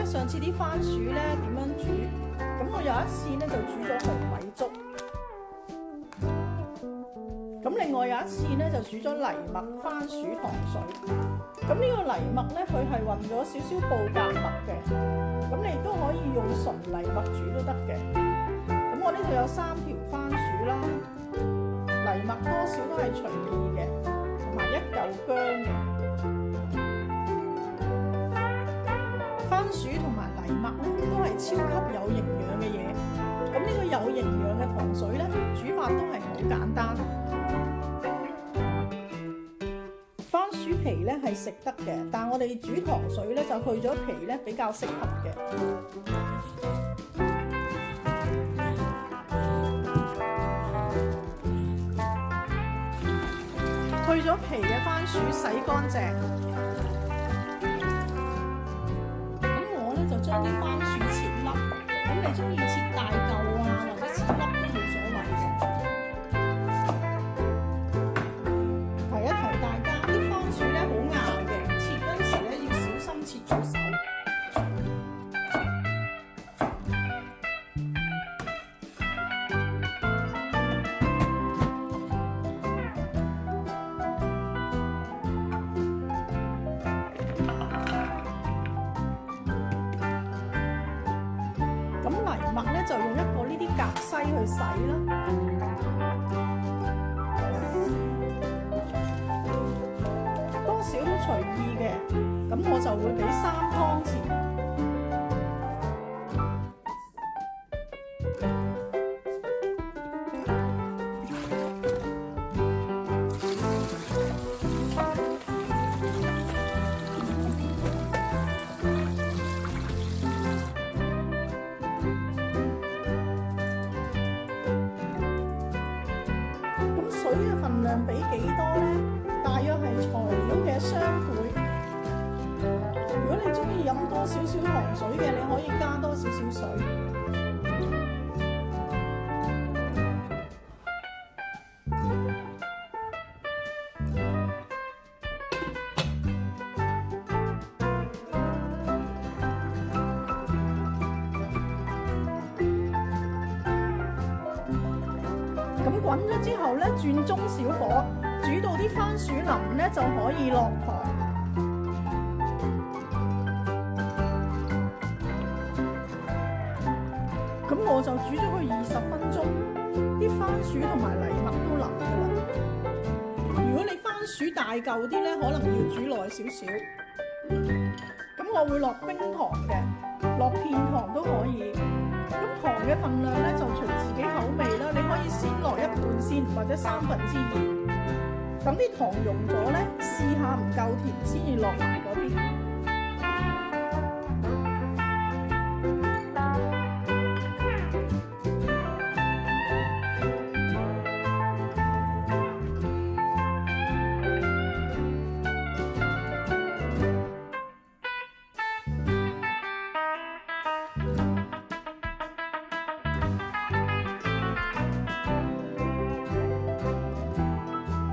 上次啲番薯咧點樣煮？咁我有一次咧就煮咗紅米粥，咁另外有一次咧就煮咗藜麥番薯糖水。咁呢個藜麥咧佢係混咗少少布格麥嘅，咁你都可以用純藜麥煮都得嘅。咁我呢度有3條番薯啦，藜麥多少都係隨意嘅，同埋1嚿薑嘅。番薯同埋藜麥咧都係超級有營養嘅嘢，咁呢個有營養嘅糖水咧煮法都係好簡單。番薯皮咧係食得嘅，但我哋煮糖水咧就去咗皮咧比較適合嘅。去咗皮嘅番薯洗乾淨。就將啲番薯切粒，咁你中意切大嚿啊，或者切粒都冇所謂嘅。提一提大家，啲番薯咧好硬嘅，切嗰陣時咧要小心切住手。藜麥咧就用一個呢啲夾篩去洗啦，多少都隨意嘅。咁我就會俾3湯匙。水嘅份量俾幾多呢？大約係材料嘅雙倍。如果你中意飲多少少糖水嘅，你可以加多少少水。咁滾咗之後咧，轉中小火，煮到啲番薯腍咧就可以落糖。咁我就煮咗佢20分鐘，啲番薯同埋藜麥都腍㗎啦。如果你番薯大嚿啲咧，可能要煮耐少少。咁我會落冰糖嘅，落片糖都可以。咁糖嘅份量咧就隨自己口味啦，你可以先落1半先，或者2/3。等啲糖溶咗咧，試下唔夠甜先至落埋嗰啲。